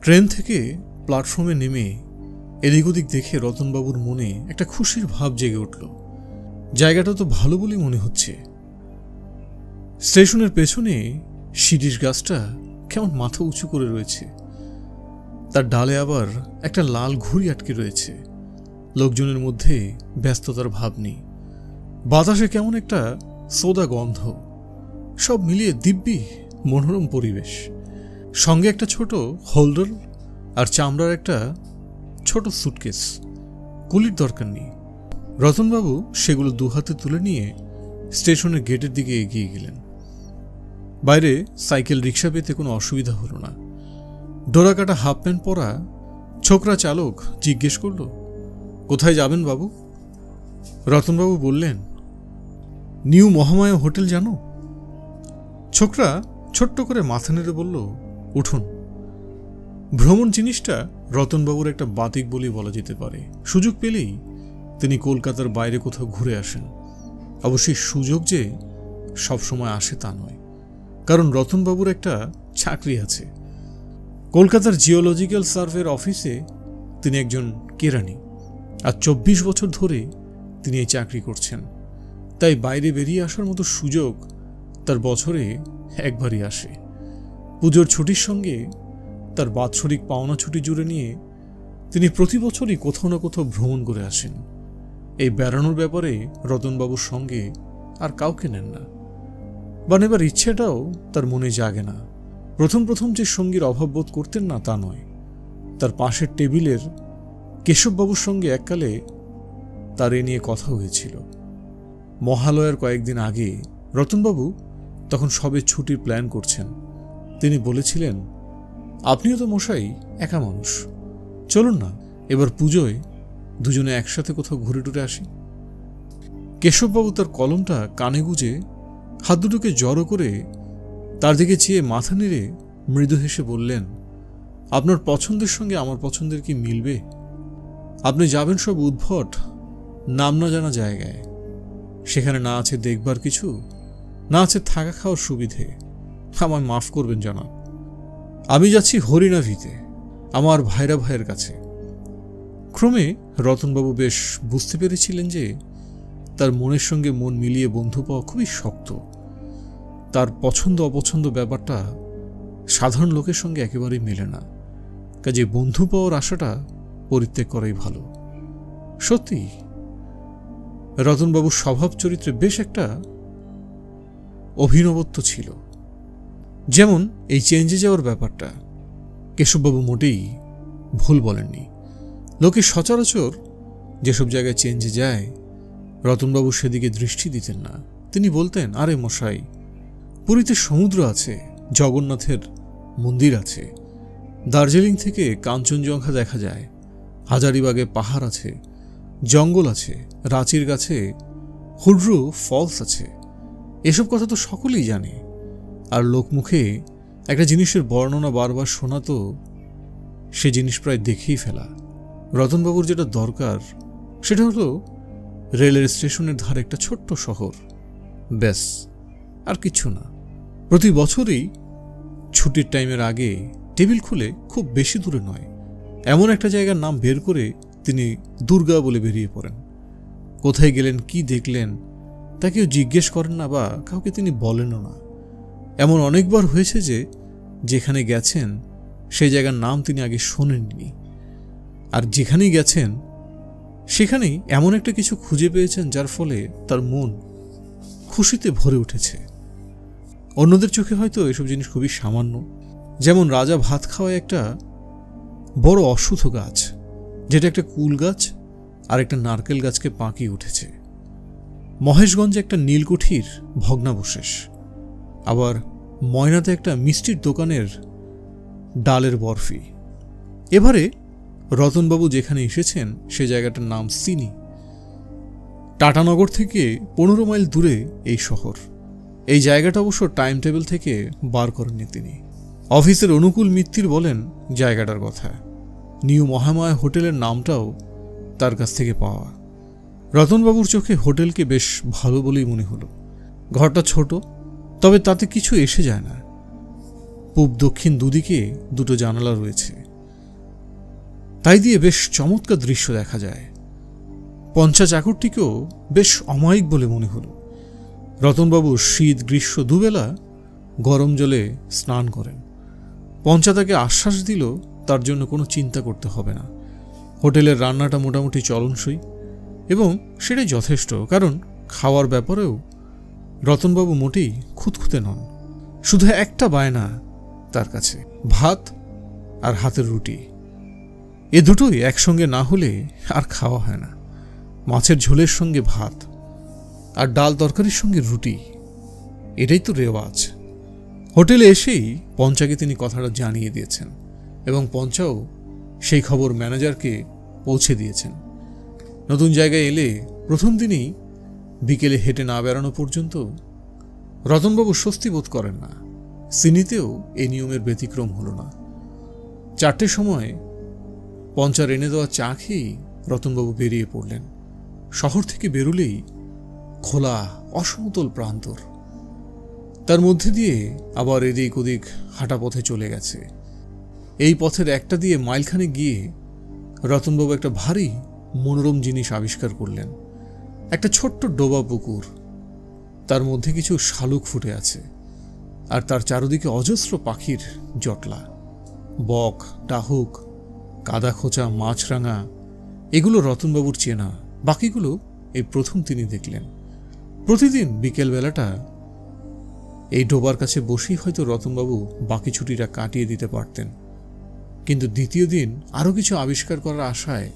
Train থেকে প্ল্যাটফর্মে নেমে এদিক ওদিক দেখে রতনবাবুর মনে একটা খুশির ভাব জেগে উঠল। জায়গাটা তো ভালো বলেই মনে হচ্ছে। স্টেশনের পেছনে শিরীষ গাছটা কেমন মাথা উঁচু করে রয়েছে, তার ডালে আবার একটা লাল ঘুড়ি আটকে রয়েছে। লোকজনের মধ্যে ব্যস্ততার ভাব নেই, বাতাসে কেমন একটা সোদা গন্ধ, সব মিলিয়ে দিব্যি মনোরম পরিবেশ। সঙ্গে একটা ছোট হোল্ডার আর চামড়ার একটা ছোট সুটকেস। কুলির দরকার নেই। রতনবাবু সেগুলো দুহাতে তুলে নিয়ে স্টেশনের গেটের দিকে এগিয়ে গেলেন। বাইরে সাইকেল রিক্সা পেতে কোনো অসুবিধা হলো না। ডোরাকাটা হাফ প্যান্ট পরা ছোকরা চালক জিজ্ঞেস করল, কোথায় যাবেন বাবু? রতনবাবু বললেন, নিউ মহামায়া হোটেল জানো? ছোকরা ছোট্ট করে মাথা নেড়ে বলল, উঠুন। ভ্রমণ জিনিসটা রতনবাবুর একটা বাতিক বলেই বলা যেতে পারে। সুযোগ পেলেই তিনি কলকাতার বাইরে কোথাও ঘুরে আসেন। অবশ্যই সুযোগ যে সবসময় আসে তা নয়, কারণ রতনবাবুর একটা চাকরি আছে। কলকাতার জিওলজিক্যাল সার্ভের অফিসে তিনি একজন কেরানি, আর 24 বছর ধরে তিনি এই চাকরি করছেন। তাই বাইরে বেরিয়ে আসার মতো সুযোগ তার বছরে একবারই আসে। পুজোর ছুটির সঙ্গে তার বাৎসরিক পাওনা ছুটি জুড়ে নিয়ে তিনি প্রতি বছরই কোথাও না কোথাও ভ্রমণ করে আসেন। এই বেড়ানোর ব্যাপারে রতনবাবুর সঙ্গে আর কাউকে নেন না, বা নেবার ইচ্ছেটাও তার মনে জাগে না। প্রথম প্রথম যে সঙ্গীর অভাব বোধ করতেন না তা নয়, তার পাশের টেবিলের কেশববাবুর সঙ্গে এককালে তার এ নিয়ে কথা হয়েছিল। মহালয়ার কয়েকদিন আগে রতনবাবু তখন সবে ছুটির প্ল্যান করছেন। তিনি বলেছিলেন, আপনিও তো মশাই একা মানুষ, চলুন না এবার পুজোয় দুজনে একসাথে কোথাও ঘুরে টুরে আসি। কেশববাবু তার কলমটা কানে গুজে হাত দুটোকে জড়ো করে তার দিকে চেয়ে মাথা নেড়ে মৃদু হেসে বললেন, আপনার পছন্দের সঙ্গে আমার পছন্দের কি মিলবে? আপনি যাবেন সব উদ্ভট নাম না জানা জায়গায়, সেখানে না আছে দেখবার কিছু, না আছে থাকা খাওয়ার সুবিধে। আমায় মাফ করবেন জনাব, আমি যাচ্ছি হরিণাভিতে, আমার ভাইরা ভাইয়ের কাছে। ক্রমে রতনবাবু বেশ বুঝতে পেরেছিলেন যে তার মনের সঙ্গে মন মিলিয়ে বন্ধু পাওয়া খুবই শক্ত। তার পছন্দ অপছন্দ ব্যাপারটা সাধারণ লোকের সঙ্গে একেবারেই মেলে না, কাজে বন্ধু পাওয়ার আশাটা পরিত্যাগ করাই ভালো। সত্যি রতনবাবুর স্বভাব চরিত্রে বেশ একটা অভিনবত্ব ছিল। যেমন এই চেঞ্জে যাওয়ার ব্যাপারটা কেশববাবু মোটেই ভুল বলেননি। লোকে সচরাচর যেসব জায়গায় চেঞ্জে যায় রতনবাবু সেদিকে দৃষ্টি দিতেন না। তিনি বলতেন, আরে মশাই, পুরীতে সমুদ্র আছে, জগন্নাথের মন্দির আছে, দার্জিলিং থেকে কাঞ্চনজঙ্ঘা দেখা যায়, হাজারিবাগে পাহাড় আছে, জঙ্গল আছে, রাঁচির কাছে হুড্রু ফলস আছে। এসব কথা তো সকলেই জানে। আর লোকমুখে একটা জিনিসের বর্ণনা বারবার শোনা তো সে জিনিস প্রায় দেখেই ফেলা। রতনবাবুর যেটা দরকার সেটা হলো রেলের স্টেশনের ধারে একটা ছোট্ট শহর, ব্যাস, আর কিছু না। প্রতি বছরই ছুটির টাইমের আগে টেবিল খুলে খুব বেশি দূরে নয় এমন একটা জায়গার নাম বের করে তিনি দুর্গা বলে বেরিয়ে পড়েন। কোথায় গেলেন, কি দেখলেন তা কেউ জিজ্ঞেস করেন না, বা কাউকে তিনি বলেনও না। এমন অনেকবার হয়েছে যে যেখানে গেছেন সেই জায়গার নাম তিনি আগে শোনেননি, আর যেখানেই গেছেন সেখানেই এমন একটা কিছু খুঁজে পেয়েছেন যার ফলে তার মন খুশিতে ভরে উঠেছে। অন্যদের চোখে হয়তো এসব জিনিস খুবই সামান্য, যেমন রাজা ভাত খাওয়ায় একটা বড় অশ্বত্থ গাছ, যেটা একটা কুল গাছ আর একটা নারকেল গাছকে পাকিয়ে উঠেছে। মহেশগঞ্জে একটা নীলকুঠির ভগ্নাবশেষ, আবার ময়নাতে একটা মিষ্টির দোকানের ডালের বরফি। এবারে রতনবাবু যেখানে এসেছেন সে জায়গাটার নাম সিনি। টাটানগর থেকে 15 মাইল দূরে এই শহর। এই জায়গাটা অবশ্য টাইম টেবিল থেকে বার করেননি তিনি, অফিসের অনুকূল মিত্তির বলেন জায়গাটার কথা। নিউ মহামায়া হোটেলের নামটাও তার কাছ থেকে পাওয়া। রতনবাবুর চোখে হোটেলকে বেশ ভালো বলেই মনে হলো। ঘরটা ছোট, তবে তাতে কিছু এসে যায় না। পূব দক্ষিণ দুদিকে দুটো জানালা রয়েছে, তাই দিয়ে বেশ চমৎকার দৃশ্য দেখা যায়। পঞ্চা চাকরটিকেও বেশ অমায়িক বলে মনে হল। রতনবাবু শীত গ্রীষ্ম দুবেলা গরম জলে স্নান করেন। পঞ্চা তাকে আশ্বাস দিল তার জন্য কোনো চিন্তা করতে হবে না। হোটেলের রান্নাটা মোটামুটি চলনসই এবং সেটাই যথেষ্ট, কারণ খাওয়ার ব্যাপারেও রতনবাবু মোটেই খুঁতখুঁতে নন। শুধু একটা বায়না তার কাছে, ভাত আর হাতের রুটি। এ দুটোই একসঙ্গে না হলে আর খাওয়া হয় না। মাছের ঝোলের সঙ্গে ভাত আর ডাল তরকারির সঙ্গে রুটি, এটাই তো রেওয়াজ। হোটেলে এসেই পঞ্চাকে তিনি কথাটা জানিয়ে দিয়েছেন এবং পঞ্চাও সেই খবর ম্যানেজারকে পৌঁছে দিয়েছেন। নতুন জায়গায় এলে প্রথম দিনই বিকেলে হেঁটে না বেড়ানো পর্যন্ত রতনবাবু স্বস্তি বোধ করেন না। সিনিতেও এই নিয়মের ব্যতিক্রম হল না। 4টের সময় পঞ্চার এনে দেওয়া চা খেয়েই রতনবাবু বেরিয়ে পড়লেন। শহর থেকে বেরুলেই খোলা অসমতল প্রান্তর, তার মধ্যে দিয়ে আবার এদিক ওদিক হাঁটা পথে চলে গেছে। এই পথের একটা দিয়ে মাইলখানে গিয়ে রতনবাবু একটা ভারী মনোরম জিনিস আবিষ্কার করলেন। একটা ছোট্ট ডোবা পুকুর, তার মধ্যে কিছু শালুক ফুটে আছে আর তার চারদিকে অজস্র পাখির জটলা। বক, ডাহুক, কাদা খোঁচা, মাছরাঙা, এগুলো রতনবাবুর চেনা। বাকিগুলো এই প্রথম তিনি দেখলেন। প্রতিদিন বিকেলবেলাটা এই ডোবার কাছে বসেই হয়তো রতনবাবু বাকি ছুটিটা কাটিয়ে দিতে পারতেন, কিন্তু দ্বিতীয় দিন আরও কিছু আবিষ্কার করার আশায়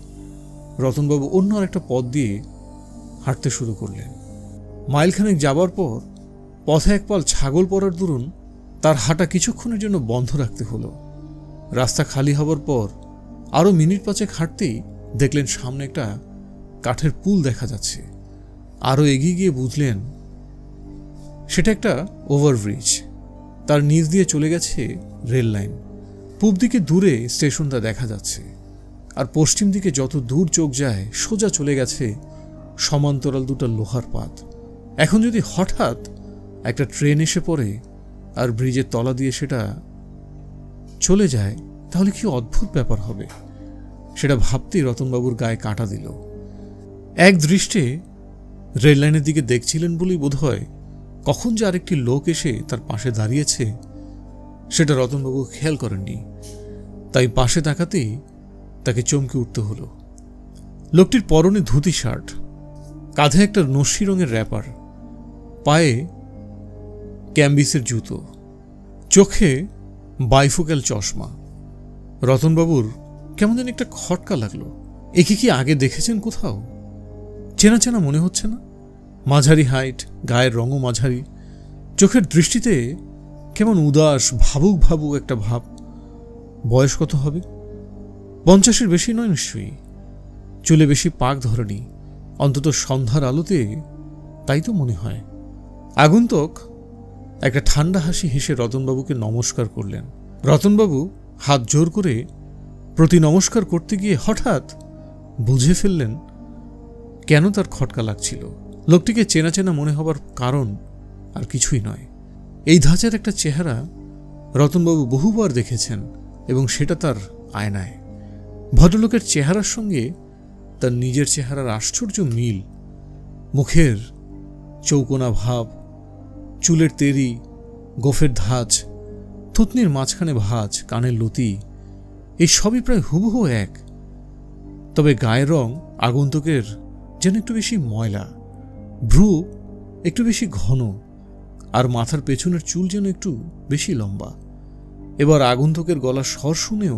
রতনবাবু অন্য আরেকটা পথ দিয়ে হাঁটতে শুরু করলেন। মাইলখানেক যাবার পর পথে এক পাল ছাগল পড়ার দরুন তার হাঁটা কিছুক্ষণের জন্য বন্ধ রাখতে হলো। রাস্তা খালি হবার পর আরও মিনিট 5 হাঁটতেই দেখলেন সামনে একটা কাঠের পুল দেখা যাচ্ছে। আরও এগিয়ে গিয়ে বুঝলেন সেটা একটা ওভারব্রিজ, তার নিচ দিয়ে চলে গেছে রেল লাইন। পূব দিকে দূরে স্টেশনটা দেখা যাচ্ছে, আর পশ্চিম দিকে যত দূর চোখ যায় সোজা চলে গেছে সমান্তরাল দুটো লোহার পাত। এখন যদি হঠাৎ একটা ট্রেন এসে পড়ে আর ব্রিজের তলা দিয়ে সেটা চলে যায়, তাহলে কি অদ্ভুত ব্যাপার হবে। সেটা ভাবতেই রতনবাবুর গায়ে কাঁটা দিল। এক দৃষ্টে রেল লাইনের দিকে দেখছিলেন বলেই বোধহয় কখন যে আরেকটি লোক এসে তার পাশে দাঁড়িয়েছে সেটা রতনবাবু খেয়াল করেননি। তাই পাশে তাকাতেই তাকে চমকে উঠতে হলো। লোকটির পরনে ধুতি শার্ট, কাঁধে একটা নস্যি রঙের র্যাপার, পায়ে ক্যাম্বিসের জুতো, চোখে বাইফোক্যাল চশমা। রতনবাবুর কেমন যেন একটা খটকা লাগলো। একে কি আগে দেখেছেন কোথাও? চেনা চেনা মনে হচ্ছে না? মাঝারি হাইট, গায়ের রঙও মাঝারি, চোখের দৃষ্টিতে কেমন উদাস ভাবুক ভাবুক একটা ভাব। বয়স কত হবে? 50-এর বেশি নয় নিশ্চয়ই। চুলে বেশি পাক ধরেনি, অন্তত সন্ধ্যার আলোতে তাই তো মনে হয়। আগন্তুক একটা ঠান্ডা হাসি হেসে রতনবাবুকে নমস্কার করলেন। রতনবাবু হাত জোর করে প্রতি নমস্কার করতে গিয়ে হঠাৎ বুঝে ফেললেন কেন তার খটকা লাগছিল। লোকটিকে চেনা চেনা মনে হবার কারণ আর কিছুই নয়। এই ধাঁচের একটা চেহারা রতনবাবু বহুবার দেখেছেন এবং সেটা তার আয়নায়। ভদ্রলোকের চেহারার সঙ্গে তার নিজের চেহারার আশ্চর্য মিল। মুখের চৌকোনা ভাব, চুলের তেরি, গোফের ধাঁচ, থুতনির মাঝখানে ভাঁজ, কানের লতি, এই সবই প্রায় হুবহু এক। তবে গায়ের রং আগন্তুকের যেন একটু বেশি ময়লা, ভ্রু একটু বেশি ঘন, আর মাথার পেছনের চুল যেন একটু বেশি লম্বা। এবার আগন্তুকের গলার স্বর শুনেও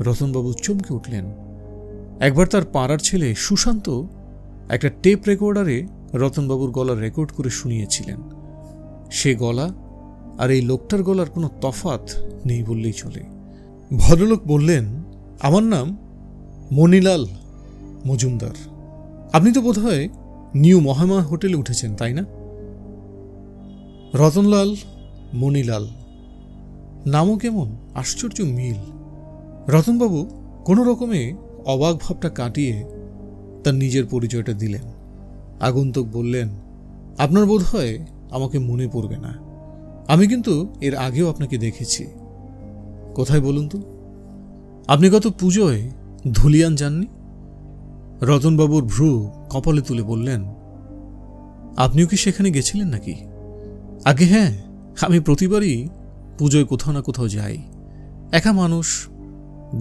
রতনবাবু চমকে উঠলেন। একবার তার পাড়ার ছেলে সুশান্ত একটা টেপ রেকর্ডারে রতনবাবুর গলা রেকর্ড করে শুনিয়েছিলেন। সে গলা আর এই লোকটার গলার কোনো তফাৎ নেই বললেই চলে। ভদ্রলোক বললেন, আমার নাম মণিলাল মজুমদার। আপনি তো বোধহয় নিউ মহামা হোটেলে উঠেছেন, তাই না? রতনলাল, মণিলাল, নামও কেমন আশ্চর্য মিল। রতনবাবু কোনো রকমে অবাক ভাবটা কাটিয়ে তার নিজের পরিচয়টা দিলেন। আগন্তুক বললেন, আপনার বোধ হয় আমাকে মনে পড়বে না, আমি কিন্তু এর আগেও আপনাকে দেখেছি। কোথায় বলুন তো? আপনি গত পুজোয় ধুলিয়ান যাননি? রতনবাবুর ভ্রু কপালে তুলে বললেন, আপনিও কি সেখানে গেছিলেন নাকি? আগে হ্যাঁ, আমি প্রতিবারই পুজোয় কোথাও না কোথাও যাই। একা মানুষ,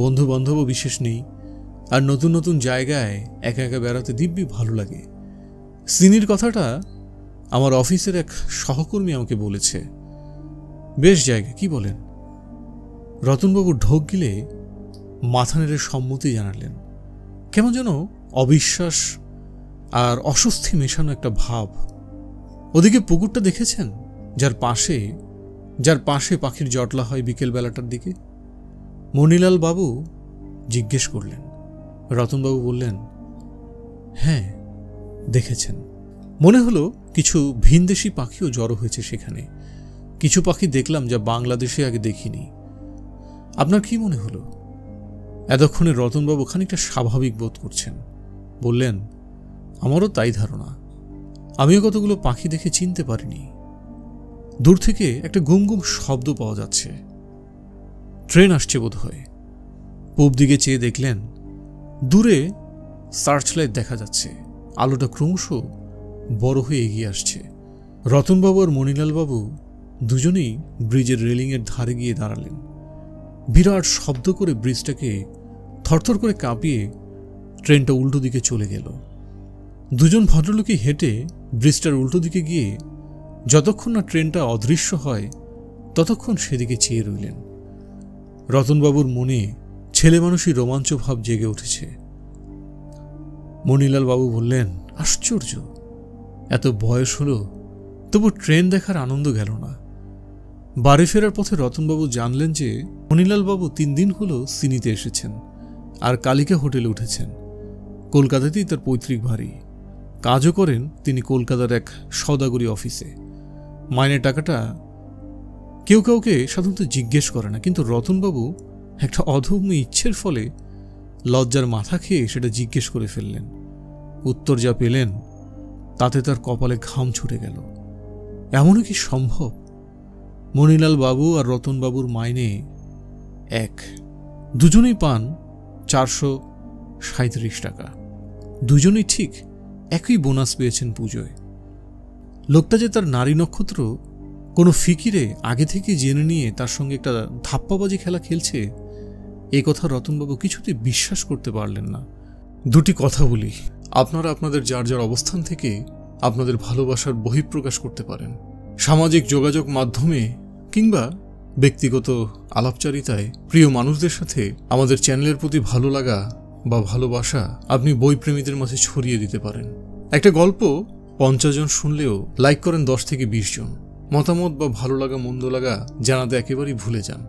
বন্ধু বান্ধবও বিশেষ নেই, আর নতুন নতুন জায়গায় একা একা বেড়াতে দিব্যি ভালো লাগে। সিনির কথাটা আমার অফিসের এক সহকর্মী আমাকে বলেছে। বেশ জায়গা, কি বলেন? রতনবাবু ঢোক গিলে মাথা নেড়ে সম্মতি জানালেন। কেমন যেন অবিশ্বাস আর অস্বস্তি মেশানো একটা ভাব। ওদিকে পুকুরটা দেখেছেন, যার পাশে পাখির জটলা হয় বিকেল বেলাটার দিকে? মণিলাল বাবু জিজ্ঞেস করলেন। রতনবাবু বললেন, হ্যাঁ দেখেছেন। মনে হলো কিছু ভিনদেশি পাখিও জড়ো হয়েছে সেখানে। কিছু পাখি দেখলাম যা বাংলাদেশে আগে দেখিনি। আপনার কি মনে হলো? এতক্ষণে রতনবাবু খানিকটা স্বাভাবিক বোধ করছেন। বললেন, আমারও তাই ধারণা। আমিও কতগুলো পাখি দেখে চিনতে পারিনি। দূর থেকে একটা গুমগুম শব্দ পাওয়া যাচ্ছে। ট্রেন আসছে বোধ হয়। পূব দিকে চেয়ে দেখলেন দূরে সার্চলাইট দেখা যাচ্ছে। আলোটা ক্রমশ বড় হয়ে এগিয়ে আসছে। রতনবাবু আর মণিলালবাবু দুজনেই ব্রিজের রেলিংয়ের ধারে গিয়ে দাঁড়ালেন। বিরাট শব্দ করে ব্রিজটাকে থরথর করে কাঁপিয়ে ট্রেনটা উল্টো দিকে চলে গেল। দুজন ভদ্রলোকই হেঁটে ব্রিজটার উল্টো দিকে গিয়ে যতক্ষণ না ট্রেনটা অদৃশ্য হয় ততক্ষণ সেদিকে চেয়ে রইলেন। রতনবাবুর মনে ছেলে মানুষই রোমাঞ্চ ভাব জেগে উঠেছে। মণিলাল বাবু বললেন, আশ্চর্য, এত বয়স হলো তবু ট্রেন দেখার আনন্দ গেল না। বাড়ি ফেরার পথে রতনবাবু জানলেন যে মণিলালবাবু 3 দিন হলো সিনিতে এসেছেন আর কালিকা হোটেলে উঠেছেন। কলকাতাতেই তার পৈতৃক বাড়ি। কাজও করেন তিনি কলকাতার এক সওদাগরি অফিসে। মাইনের টাকাটা কেউ কাউকে সাধারণত জিজ্ঞেস করে না, কিন্তু রতনবাবু একটা অধম্য ইচ্ছের ফলে লজ্জার মাথা খেয়ে সেটা জিজ্ঞেস করে ফেললেন। উত্তর যা পেলেন তাতে তার কপালে ঘাম ছুটে গেল। এমনও কি সম্ভব? মণিলাল বাবু আর রতনবাবুর মাইনে এক। দুজনেই পান 437 টাকা। দুজনেই ঠিক একই বোনাস পেয়েছেন পুজোয়। লোকটা যে তার নারী নক্ষত্র কোনো ফিকিরে আগে থেকে জেনে নিয়ে তার সঙ্গে একটা ধাপ্পাবাজি খেলা খেলছে, এ কথা রতনবাবু কিছুতেই বিশ্বাস করতে পারলেন না। দুটি কথা বলি, আপনারা আপনাদের যার যার অবস্থান থেকে আপনাদের ভালোবাসার বহিঃপ্রকাশ করতে পারেন। সামাজিক যোগাযোগ মাধ্যমে কিংবা ব্যক্তিগত আলাপচারিতায় প্রিয় মানুষদের সাথে আমাদের চ্যানেলের প্রতি ভালো লাগা বা ভালোবাসা আপনি বইপ্রেমীদের মাঝে ছড়িয়ে দিতে পারেন। একটা গল্প 50 জন শুনলেও লাইক করেন 10 থেকে 20 জন। মতামত বা ভালো লাগা মন্দ লাগা জানাতে একেবারেই ভুলে যান।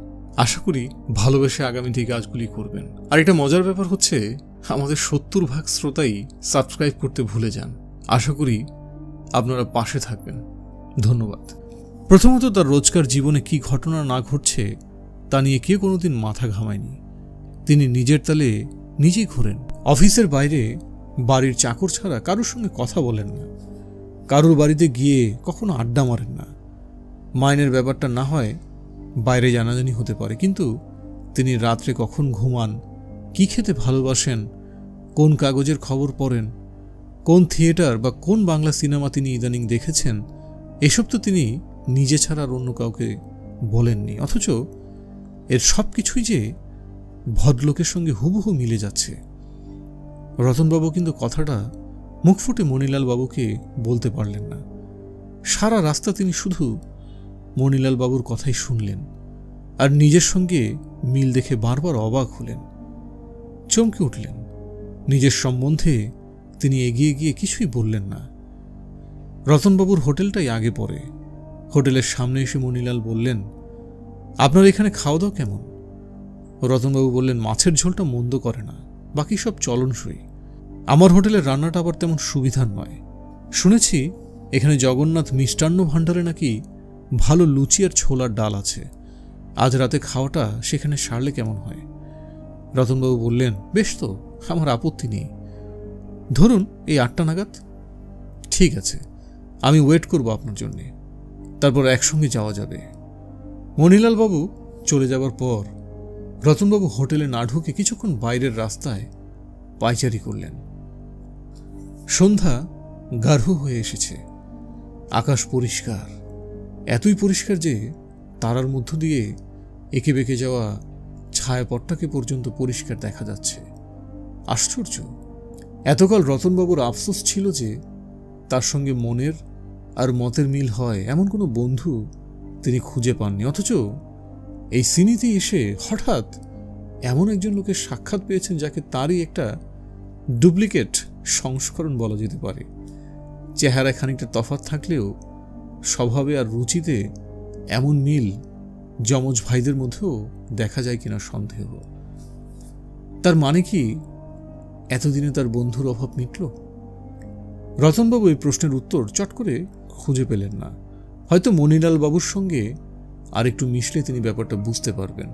আশা করি ভালোবেসে আগামীতে এই কাজগুলি করবেন। আর এটা মজার ব্যাপার হচ্ছে, আমাদের 70% শ্রোতাই সাবস্ক্রাইব করতে ভুলে যান। আশা করি আপনারা পাশে থাকবেন। ধন্যবাদ। প্রথমত, তার রোজকার জীবনে কি ঘটনা না ঘটছে তা নিয়ে কেউ কোনোদিন মাথা ঘামায়নি। তিনি নিজের তালে নিজেই ঘোরেন। অফিসের বাইরে বাড়ির চাকর ছাড়া কারোর সঙ্গে কথা বলেন না। কারোর বাড়িতে গিয়ে কখনো আড্ডা মারেন না। মাইনের ব্যাপারটা না হয় বাইরে জানাজানি হতে পারে, কিন্তু তিনি রাত্রে কখন ঘুমান, কি খেতে ভালোবাসেন, কোন কাগজের খবর পড়েন, কোন থিয়েটার বা কোন বাংলা সিনেমা তিনি ইদানিং দেখেছেন, এসব তো তিনি নিজে ছাড়া আর অন্য কাউকে বলেননি। অথচ এর সব কিছুই যে ভদ্রলোকের সঙ্গে হুবহু মিলে যাচ্ছে। রতনবাবু কিন্তু কথাটা মুখ ফুটে মণিলাল বাবুকে বলতে পারলেন না। সারা রাস্তা তিনি শুধু মণিলাল বাবুর কথাই শুনলেন আর নিজের সঙ্গে মিল দেখে বারবার অবাক হলেন, চমকে উঠলেন। নিজের সম্বন্ধে তিনি এগিয়ে গিয়ে কিছুই বললেন না। রতনবাবুর হোটেলটাই আগে পড়ে। হোটেলের সামনে এসে মণিলাল বললেন, আপনার এখানে খাওয়া দাওয়া কেমন? রতনবাবু বললেন, মাছের ঝোলটা মন্দ করে না, বাকি সব চলনসই। আমার হোটেলের রান্নাটা আবার তেমন সুবিধার নয়। শুনেছি এখানে জগন্নাথ মিষ্টান্ন ভাণ্ডারে নাকি ভালো লুচি আর ছোলার ডাল আছে। আজ রাতে খাওয়াটা সেখানে সারলে কেমন হয়? রতনবাবু বললেন, বেশ তো, আমার আপত্তি নেই। ধরুন এই 8টা নাগাদ। ঠিক আছে, আমি ওয়েট করব আপনার জন্যে, তারপর একসঙ্গে যাওয়া যাবে। মণিলাল বাবু চলে যাবার পর রতনবাবু হোটেলে না ঢুকে কিছুক্ষণ বাইরের রাস্তায় পায়চারি করলেন। সন্ধ্যা গাঢ় হয়ে এসেছে, আকাশ পরিষ্কার, এতই পরিষ্কার যে তারার মধ্য দিয়ে এঁকে বেঁকে যাওয়া ছায়াপথটাকে পর্যন্ত পরিষ্কার দেখা যাচ্ছে। আশ্চর্য! এতকাল রতনবাবুর আফসোস ছিল যে তার সঙ্গে মনের আর মতের মিল হয় এমন কোনো বন্ধু তিনি খুঁজে পাননি, অথচ এই সিনিতে এসে হঠাৎ এমন একজন লোকের সাক্ষাৎ পেয়েছেন যাকে তারই একটা ডুপ্লিকেট সংস্করণ বলা যেতে পারে। চেহারায় খানিকটা তফাৎ থাকলেও স্বভাবে আর রুচিতে এমন মিল যমজ ভাইদের মধ্যেও দেখা যায় কিনা সন্দেহ। তার মানে কি এতদিনে তার বন্ধুর অভাব মিটল? রতনবাবু এই প্রশ্নের উত্তর চট করে খুঁজে পেলেন না। হয়তো মনিলাল বাবুর সঙ্গে আর একটু মিশলে তিনি ব্যাপারটা বুঝতে পারবেন।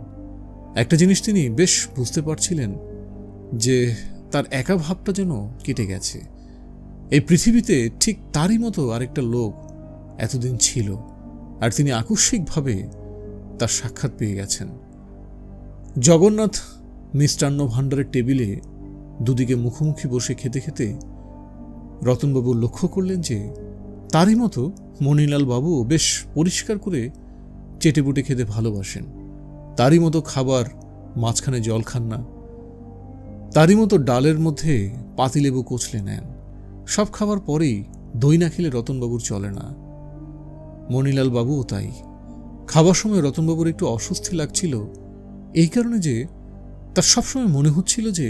একটা জিনিস তিনি বেশ বুঝতে পারছিলেন যে তার একা ভাবটা যেন কেটে গেছে। এই পৃথিবীতে ঠিক তারই মতো আরেকটা লোক এতদিন ছিল, আর তিনি আকস্মিকভাবে তার সাক্ষাৎ পেয়ে গেছেন। জগন্নাথ মিষ্টান্ন ভাণ্ডারের টেবিলে দুদিকে মুখোমুখি বসে খেতে খেতে রতনবাবু লক্ষ্য করলেন যে তারই মতো মনিলাল বাবু বেশ পরিষ্কার করে চেটেপুটে খেতে ভালোবাসেন। তারই মতো খাবার মাঝখানে জল খান না, তারই মতো ডালের মধ্যে পাতিলেবু কচলে নেন। সব খাবার পরেই দই না খেলে রতনবাবুর চলে না। মনিলাল বাবুও তাই। খাবার সময় রতনবাবুর একটু অস্বস্তি লাগছিল এই কারণে যে তার সবসময় মনে হচ্ছিল যে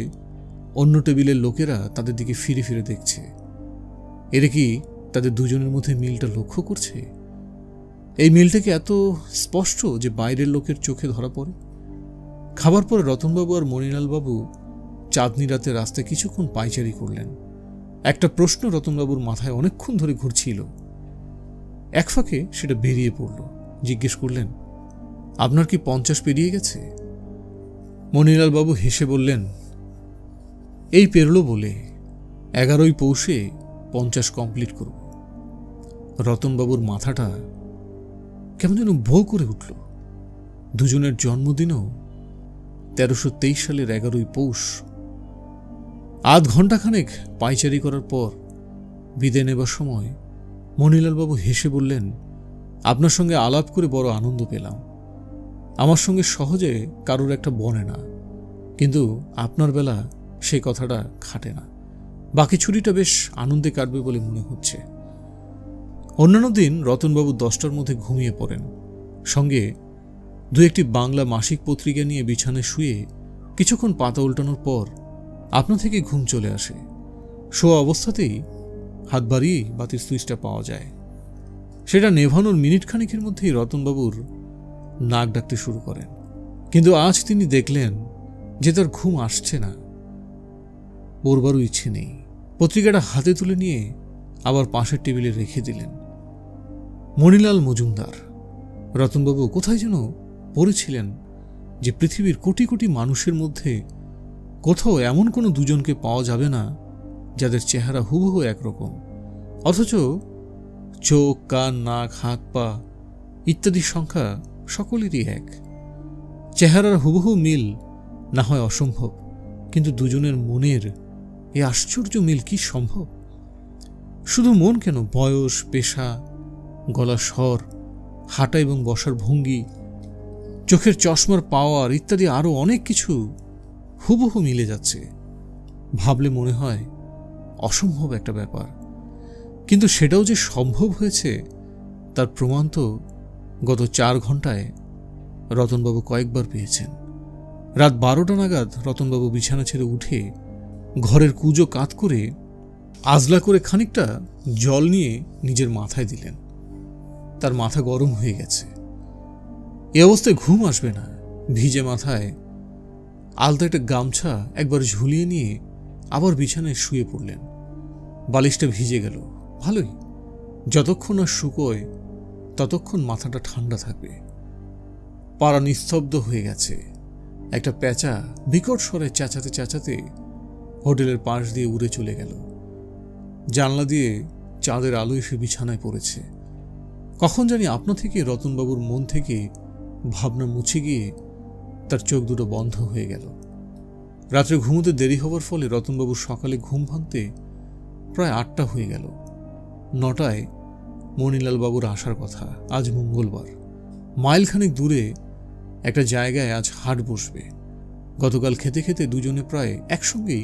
অন্য টেবিলের লোকেরা তাদের দিকে ফিরে ফিরে দেখছে। এরা কি তাদের দুজনের মধ্যে মিলটা লক্ষ্য করছে? এই মিলটাকে এত স্পষ্ট যে বাইরের লোকের চোখে ধরা পড়ে। খাবার পরে রতনবাবু আর মনিলাল বাবু চাঁদনি রাতে রাস্তায় কিছুক্ষণ পায়চারি করলেন। একটা প্রশ্ন রতনবাবুর মাথায় অনেকক্ষণ ধরে ঘুরছিল। এক ফাঁকে সেটা বেরিয়ে পড়ল। জিজ্ঞেস করলেন, আপনার কি 50 পেরিয়ে গেছে? মনিলাল বাবু হেসে বললেন, এই পেরল বলে 11ই পৌষে 50 কমপ্লিট করব। রতনবাবুর মাথাটা কেমন যেন ভৌ করে উঠল। দুজনের জন্মদিনও 1323 সালের 11ই পৌষ। আধ ঘন্টাখানেক পায়চারি করার পর বিদায় নেবার সময় মনিলালবাবু হেসে বললেন, আপনার সঙ্গে আলাপ করে বড় আনন্দ পেলাম। আমার সঙ্গে সহজে কারোর একটা বনে না, কিন্তু আপনার বেলা সেই কথাটা খাটে না। বাকি ছুটিটা বেশ আনন্দে কাটবে বলে মনে হচ্ছে। অন্যান্য দিন রতনবাবু 10টার মধ্যে ঘুমিয়ে পড়েন। সঙ্গে দু একটি বাংলা মাসিক পত্রিকা নিয়ে বিছানায় শুয়ে কিছুক্ষণ পাতা উল্টানোর পর আপনা থেকে ঘুম চলে আসে। শোয়া অবস্থাতেই হাত বাড়িয়ে বাতির সুইচটা পাওয়া যায়। সেটা নেভানোর মিনিট খানিকের মধ্যেই রতনবাবুর নাক ডাকতে শুরু করেন। কিন্তু আজ তিনি দেখলেন যে তার ঘুম আসছে না। পড়বারও ইচ্ছে নেই। পত্রিকাটা হাতে তুলে নিয়ে আবার পাশের টেবিলে রেখে দিলেন। মণিলাল মজুমদার। রতনবাবু কোথায় যেন পড়েছিলেন যে পৃথিবীর কোটি কোটি মানুষের মধ্যে কোথাও এমন কোনো দুজনকে পাওয়া যাবে না যাদের চেহারা হুবহু একরকম, অথচ চোখ, কান, নাক, হাত, পা ইত্যাদি সংখ্যা সকলেরই এক। চেহারার হুবহু মিল না হয় অসম্ভব, কিন্তু দুজনের মনের এ আশ্চর্য মিল কি সম্ভব? শুধু মন কেন, বয়স, পেশা, গলার স্বর, হাঁটা এবং বসার ভঙ্গি, চোখের চশমার পাওয়ার ইত্যাদি আরো অনেক কিছু হুবহু মিলে যাচ্ছে। ভাবলে মনে হয় অসম্ভব একটা ব্যাপার, কিন্তু সেটাও যে সম্ভব হয়েছে তার প্রমাণ তো গত 4 ঘন্টায় রতনবাবু কয়েকবার পেয়েছেন। রাত 12টা নাগাদ রতনবাবু বিছানা ছেড়ে উঠে ঘরের কুজো কাত করে আজলা করে খানিকটা জল নিয়ে নিজের মাথায় দিলেন। তার মাথা গরম হয়ে গেছে। এ অবস্থায় ঘুম আসবে না। ভিজে মাথায় আলতা একটা গামছা একবার ঝুলিয়ে নিয়ে আবার বিছানায় শুয়ে পড়লেন। বালিশটা ভিজে গেল, ভালোই। যতক্ষণ না শুকোয় ততক্ষণ মাথাটা ঠান্ডা থাকবে। পাড়া নিস্তব্ধ হয়ে গেছে। একটা পেঁচা বিকট স্বরে চেঁচাতে চেঁচাতে হোটেলের পাশ দিয়ে উড়ে চলে গেল। জানলা দিয়ে চাঁদের আলো এসে বিছানায় পড়েছে। কখন জানি আপনা থেকে রতনবাবুর মন থেকে ভাবনা মুছে গিয়ে তার চোখ দুটো বন্ধ হয়ে গেল। রাত্রে ঘুমোতে দেরি হবার ফলে রতনবাবুর সকালে ঘুম ভাঙতে প্রায় 8টা হয়ে গেল। 9টায় মণিলাল বাবুর আসার কথা। আজ মঙ্গলবার। মাইলখানেক দূরে একটা জায়গায় আজ হাট বসবে। গতকাল খেতে খেতে দুজনে প্রায় একসঙ্গেই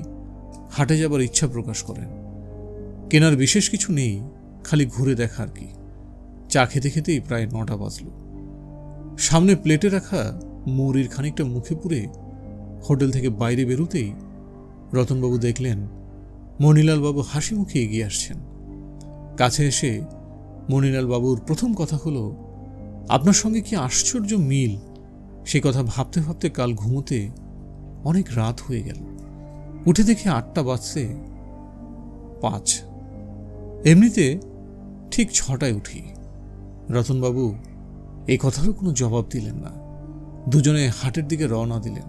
হাটে যাবার ইচ্ছা প্রকাশ করেন। কেনার বিশেষ কিছু নেই, খালি ঘুরে দেখা আর কি। চা খেতে খেতেই প্রায় 9টা বাজল। সামনে প্লেটে রাখা মুড়ির খানিকটা মুখে পুরে হোটেল থেকে বাইরে বেরোতেই রতনবাবু দেখলেন মণিলাল বাবু হাসি মুখে এগিয়ে আসছেন। কাছে এসে মণিলাল বাবুর প্রথম কথা হলো, আপনার সঙ্গে কি আশ্চর্য মিল। সে কথা ভাবতে ভাবতে কাল ঘুমোতে অনেক রাত হয়ে গেল। উঠে দেখে 8টা বাজতে 5। এমনিতে ঠিক 6টায় উঠি। রতনবাবু এই কথারও কোনো জবাব দিলেন না। দুজনে হাটের দিকে রওনা দিলেন।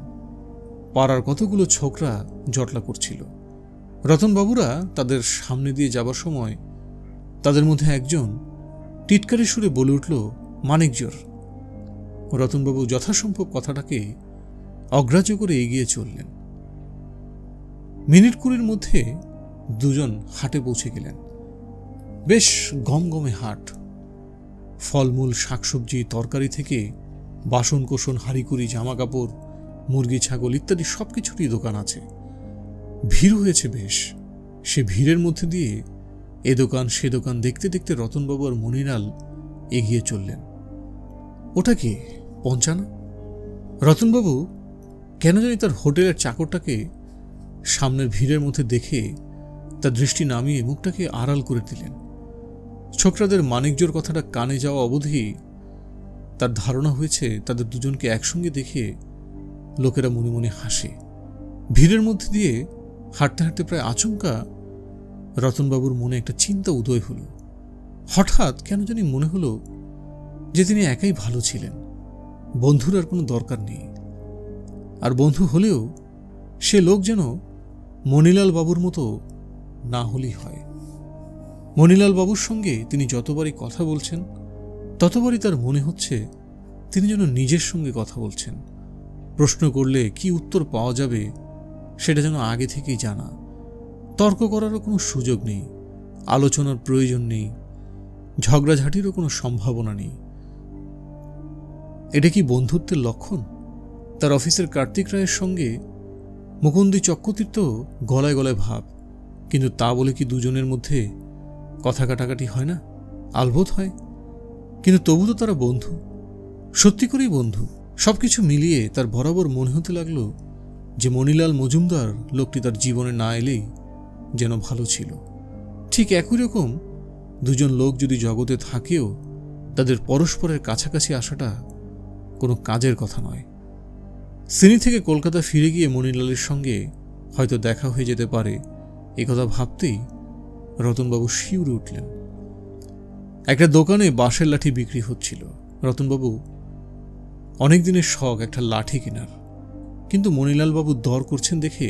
পাড়ার কতগুলো ছোকরা জটলা করছিল। রতনবাবুরা তাদের সামনে দিয়ে যাবার সময় তাদের মধ্যে একজন টিটকারি সুরে বলে উঠল, মানিকজোর। রতনবাবু যথাসম্ভব কথাটাকে অগ্রাহ্য করে এগিয়ে চললেন। মিনিট 20 মধ্যে দুজন হাটে পৌঁছে গেলেন। বেশ গমগমে হাট। ফলমূল, শাকসবজি, তরকারি থেকে বাসনকোসন, হাঁড়িকুড়ি, জামা কাপড়, মুরগি, ছাগল ইত্যাদি সবকিছুরই দোকান আছে। ভিড় হয়েছে বেশ। সে ভিড়ের মধ্যে দিয়ে এ দোকান সে দোকান দেখতে দেখতে রতনবাবু আর মণিলাল এগিয়ে চললেন। ওটা কি পঞ্চানা? রতনবাবু কেন জানি তার হোটেলের চাকরটাকে সামনের ভিড়ের মধ্যে দেখে তার দৃষ্টি নামিয়ে মুখটাকে আড়াল করে দিলেন। ছোকরাদের মানিকজোর কথাটা কানে যাওয়া অবধি তার ধারণা হয়েছে তাদের দুজনকে একসঙ্গে দেখে লোকেরা মনে মনে হাসে। ভিড়ের মধ্যে দিয়ে হাঁটতে হাঁটতে প্রায় আচমকা রতনবাবুর মনে একটা চিন্তা উদয় হলো। হঠাৎ কেন জানি মনে হলো যে তিনি একাই ভালো ছিলেন, বন্ধুর আর কোনো দরকার নেই। আর বন্ধু হলেও সে লোক যেন মণিলাল বাবুর মতো না হলেই হয়। মণিলাল বাবুর সঙ্গে তিনি যতবারই কথা বলছেন ততবারই তার মনে হচ্ছে তিনি যেন নিজের সঙ্গে কথা বলছেন। প্রশ্ন করলে কি উত্তর পাওয়া যাবে সেটা যেন আগে থেকেই জানা। তর্ক করারও কোনো সুযোগ নেই, আলোচনার প্রয়োজন নেই, ঝগড়াঝাটিরও কোনো সম্ভাবনা নেই। এটা কি বন্ধুত্বের লক্ষণ? তার অফিসের কার্তিক রায়ের সঙ্গে মুকুন্দি চক্রতীর্থ গলায় গলায় ভাব, কিন্তু তা বলে কি দুজনের মধ্যে কথা কাটাকাটি হয় না? আলবোধ হয়, কিন্তু তবু তো তারা বন্ধু, সত্যি করেই বন্ধু। সবকিছু মিলিয়ে তার বরাবর মনে হতে লাগলো যে মণিলাল মজুমদার লোকটি তার জীবনে না এলেই যেন ভালো ছিল। ঠিক একই রকম দুজন লোক যদি জগতে থাকেও তাদের পরস্পরের কাছাকাছি আসাটা কোনো কাজের কথা নয়। সিনি থেকে কলকাতা ফিরে গিয়ে মণিলালের সঙ্গে হয়তো দেখা হয়ে যেতে পারে, একথা ভাবতেই রতনবাবু শিউরে উঠলেন। একটা দোকানে বাঁশের লাঠি বিক্রি হচ্ছিল। রতনবাবু অনেক দিনের শখ একটা লাঠি কেনার, কিন্তু মণিলালবাবু দর করছেন দেখে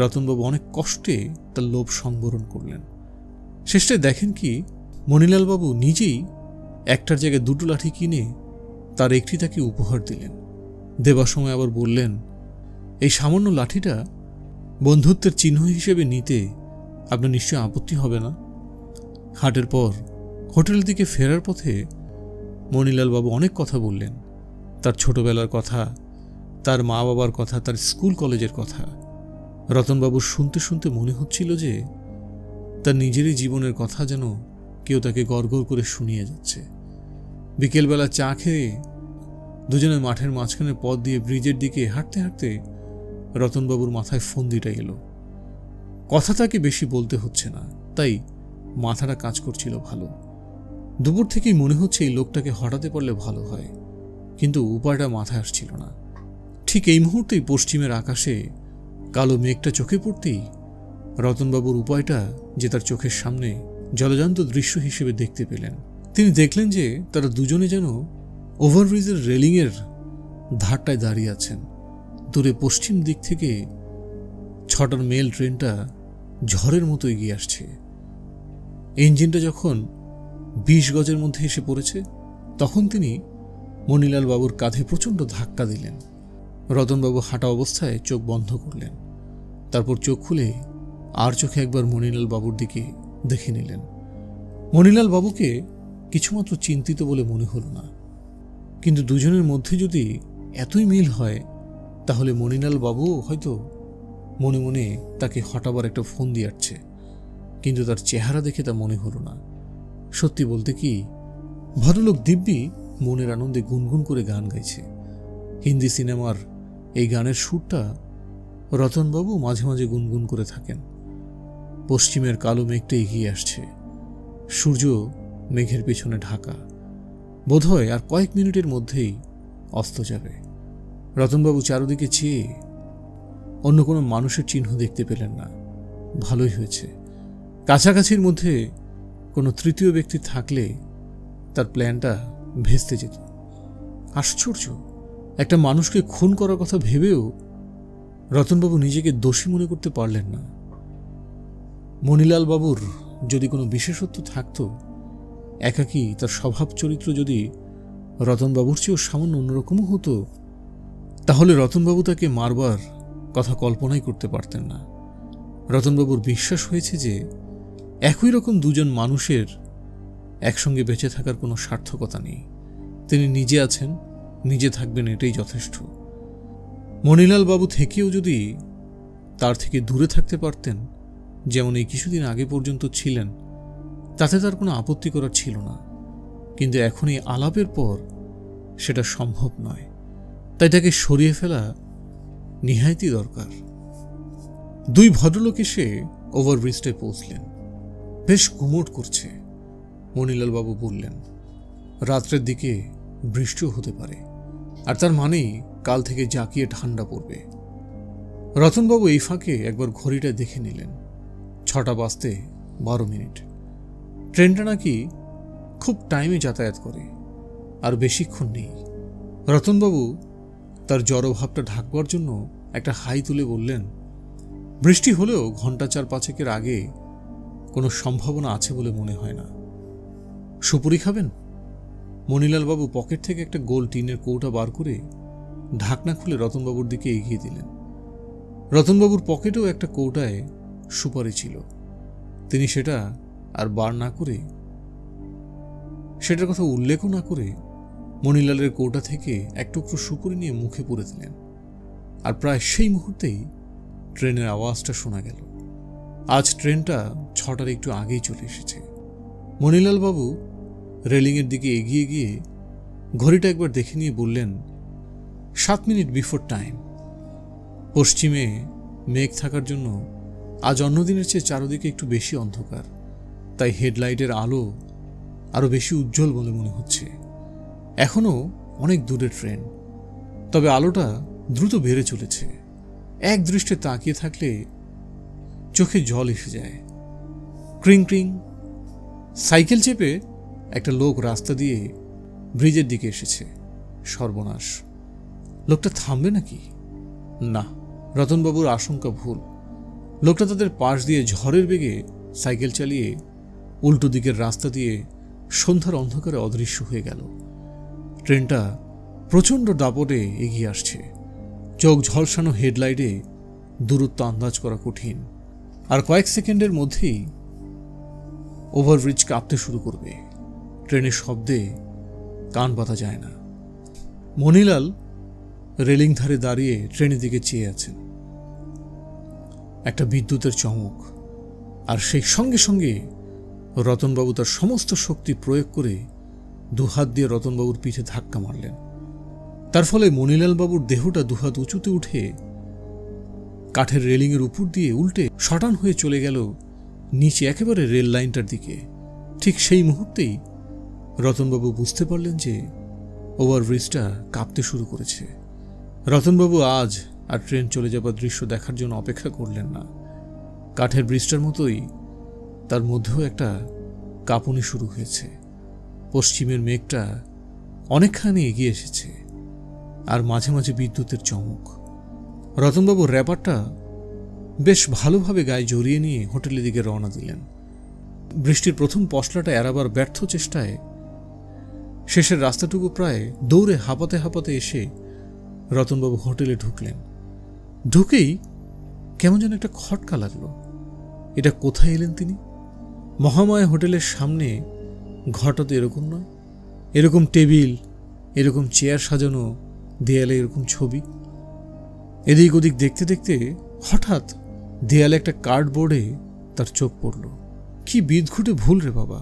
রতনবাবু অনেক কষ্টে তার লোভ সংবরণ করলেন। শেষে দেখেন কি মণিলালবাবু নিজেই একটার জায়গায় 2টো লাঠি কিনে তার একটি তাকে উপহার দিলেন। দেবার সময় আবার বললেন, এই সামান্য লাঠিটা বন্ধুত্বের চিহ্ন হিসেবে নিতে আপনার নিশ্চয় আপত্তি হবে না। হাটের পর হোটেলের দিকে ফেরার পথে মণিলালবাবু অনেক কথা বললেন। তার ছোটবেলার কথা, তার মা বাবার কথা, তার স্কুল কলেজের কথা। রতনবাবুর শুনতে শুনতে মনে হচ্ছিল যে তার নিজেরই জীবনের কথা যেন কেউ তাকে গড়গড় করে শুনিয়ে যাচ্ছে। বিকেলবেলা চা খেয়ে দুজনে মাঠের মাঝখানে পথ দিয়ে ব্রিজের দিকে হাঁটতে হাঁটতে রতনবাবুর মাথায় ফন্দিটা এলো। কথা তাকে বেশি বলতে হচ্ছে না, তাই মাথাটা কাজ করছিল ভালো। দুপুর থেকেই মনে হচ্ছে এই লোকটাকে হটাতে পারলে ভালো হয়, কিন্তু উপায়টা মাথায় আসছিল না। ঠিক এই মুহূর্তেই পশ্চিমের আকাশে কালো মেঘটা চোখে পড়তেই রতনবাবুর উপায়টা যে তার চোখের সামনে জলজান্ত দৃশ্য হিসেবে দেখতে পেলেন। তিনি দেখলেন যে তারা দুজনে যেন ওভারব্রিজের রেলিংয়ের ধারটায় দাঁড়িয়ে আছেন। দূরে পশ্চিম দিক থেকে 6টার মেল ট্রেনটা ঝড়ের মতো এগিয়ে আসছে। ইঞ্জিনটা যখন 20 গজের মধ্যে এসে পড়েছে তখন তিনি মণিলাল বাবুর কাঁধে প্রচণ্ড ধাক্কা দিলেন। রতনবাবু হাঁটা অবস্থায় চোখ বন্ধ করলেন। তারপর চোখ খুলে আর চোখে একবার মণিলাল বাবুর দিকে দেখে নিলেন। মণিলাল বাবুকে কিছুমাত্র চিন্তিত বলে মনে হল না, কিন্তু দুজনের মধ্যে যদি এতই মিল হয় তাহলে মণিলাল বাবুও হয়তো মনে মনে তাকে হঠাবার একটা ফোন দিয়ে আসছে, কিন্তু তার চেহারা দেখে তা মনে হলো না। সত্যি বলতে কি, ভদ্রলোক দিব্যি মনের আনন্দে গুনগুন করে গান গাইছে। হিন্দি সিনেমার এই গানের সুরটা রতনবাবু মাঝে মাঝে গুনগুন করে থাকেন। পশ্চিমের কালো মেঘটা এগিয়ে আসছে, সূর্য মেঘের পেছনে ঢাকা, বোধহয় আর কয়েক মিনিটের মধ্যেই অস্ত যাবে। রতনবাবু চারদিকে চেয়ে অন্য কোনো মানুষের চিহ্ন দেখতে পেলেন না। ভালোই হয়েছে, কাছাকাছির মধ্যে কোনো তৃতীয় ব্যক্তি থাকলে তার প্ল্যানটা ভেস্তে যেত। আশ্চর্য, একটা মানুষকে খুন করার কথা ভেবেও রতনবাবু নিজেকে দোষী মনে করতে পারলেন না। মণিলাল বাবুর যদি কোনো বিশেষত্ব থাকত, একাকী তার স্বভাব চরিত্র যদি রতনবাবুর চেয়েও সামান্য অন্যরকমও হতো, তাহলে রতনবাবু তাকে মারবার কথা কল্পনাই করতে পারতেন না। রতনবাবুর বিশ্বাস হয়েছে যে একই রকম দুজন মানুষের একসঙ্গে বেঁচে থাকার কোনো সার্থকতা নেই। তিনি নিজে আছেন, নিজে থাকবেন, এটাই যথেষ্ট। মণিলাল বাবু থেকেও যদি তার থেকে দূরে থাকতে পারতেন, যেমন এই কিছুদিন আগে পর্যন্ত ছিলেন, তাতে তার কোনো আপত্তি করার ছিল না। কিন্তু এখন এই আলাপের পর সেটা সম্ভব নয়, তাই তাকে সরিয়ে ফেলা নিহায়তি দরকার। দুই ভদ্রলোক এসে ওভারব্রিজটায় পৌঁছলেন। বেশ গুমোট করছে, মণিলাল বাবু বললেন। রাত্রের দিকে বৃষ্টিও হতে পারে, আর তার মানেই কাল থেকে জাঁকিয়ে ঠান্ডা পড়বে। রতনবাবু এই ফাঁকে একবার ঘড়িটা দেখে নিলেন। 6টা বাজতে 12 মিনিট। ট্রেনটা নাকি খুব টাইমে যাতায়াত করে, আর বেশিক্ষণ নেই। রতনবাবু তার জড়ভাবটা ঢাকবার জন্য একটা হাই তুলে বললেন, বৃষ্টি হলেও ঘন্টা 4-5 আগে কোনো সম্ভাবনা আছে বলে মনে হয় না। সুপুরি খাবেন? মণিলাল বাবু পকেট থেকে একটা গোল টিনের কৌটা বার করে ঢাকনা খুলে রতনবাবুর দিকে এগিয়ে দিলেন। রতনবাবুর পকেটেও একটা কৌটায় সুপারি ছিল। তিনি সেটা আর বার না করে, সেটার কথা উল্লেখও না করে, মণিলালের কৌটা থেকে এক টুকরো সুপুরি নিয়ে মুখে পুরে দিলেন। আর প্রায় সেই মুহূর্তেই ট্রেনের আওয়াজটা শোনা গেল। আজ ট্রেনটা 6টার একটু আগেই চলে এসেছে। মণিলাল বাবু রেলিংয়ের দিকে এগিয়ে গিয়ে ঘড়িটা একবার দেখে নিয়ে বললেন, 7 মিনিট বিফোর টাইম। পশ্চিমে মেঘ থাকার জন্য আজ অন্যদিনের চেয়ে চারদিকে একটু বেশি অন্ধকার, তাই হেডলাইটের আলো আরো বেশি উজ্জ্বল বলে মনে হচ্ছে। এখনো অনেক দূরের ট্রেন, তবে আলোটা দ্রুত বেড়ে চলেছে। এক দৃষ্টে তাকিয়ে থাকলে চোখে জল এসে যায়। ক্রিং ক্রিং। সাইকেল চেপে একটা লোক রাস্তা দিয়ে ব্রিজের দিকে এসেছে। সর্বনাশ, লোকটা থামবে নাকি? না, রতনবাবুর আশঙ্কা ভুল। লোকটা তাদের পাশ দিয়ে ঝড়ের বেগে সাইকেল চালিয়ে উল্টো দিকের রাস্তা দিয়ে সন্ধ্যার অন্ধকারে অদৃশ্য হয়ে গেল। ট্রেনটা প্রচণ্ড দাপটে এগিয়ে আসছে। চোখ ঝলসানো হেডলাইটে দূরত্ব আন্দাজ করা কঠিন। আর কয়েক সেকেন্ডের মধ্যেই ওভারব্রিজ কাঁপতে শুরু করবে। ট্রেনের শব্দে কান পাতা যায় না। মণিলাল রেলিং ধারে দাঁড়িয়ে ট্রেনের দিকে চেয়ে আছেন। একটা বিদ্যুতের চমক, আর সেই সঙ্গে সঙ্গে রতনবাবু তার সমস্ত শক্তি প্রয়োগ করে দুহাত দিয়ে রতনবাবুর পিঠে ধাক্কা মারলেন। তার ফলে মণিলাল বাবুর দেহটা দুহাত উঁচুতে উঠে কাঠের রেলিংয়ের উপর দিয়ে উল্টে শটান হয়ে চলে গেল নিচে একেবারে রেল লাইনটার দিকে। ঠিক সেই মুহূর্তেই রতনবাবু বুঝতে পারলেন যে ওভারব্রিজটা কাঁপতে শুরু করেছে। রতনবাবু আজ আর ট্রেন চলে যাবার দৃশ্য দেখার জন্য অপেক্ষা করলেন না। কাঠের ব্রিজটার মতোই তার মধ্যেও একটা কাঁপুনি শুরু হয়েছে। পশ্চিমের মেঘটা অনেকখানি এগিয়ে এসেছে, আর মাঝে মাঝে বিদ্যুতের চমক। রতনবাবু র্যাপারটা বেশ ভালোভাবে গায়ে জড়িয়ে নিয়ে হোটেলের দিকে রওনা দিলেন। বৃষ্টির প্রথম পশলাটা এড়াবার ব্যর্থ চেষ্টায় শেষের রাস্তাটুকু প্রায় দৌড়ে হাঁপাতে হাঁপাতে এসে রতনবাবু হোটেলে ঢুকলেন। ঢুকেই কেমন যেন একটা খটকা লাগলো। এটা কোথায় এলেন তিনি? মহামায়া হোটেলের সামনে ঘরটা তো এরকম নয়। এরকম টেবিল, এরকম চেয়ার সাজানো, দেয়ালে এরকম ছবি। এদিক ওদিক দেখতে দেখতে হঠাৎ দেয়ালে একটা কার্ডবোর্ডে তার চোখ পড়ল। কি বিদঘুটে ভুল রে বাবা!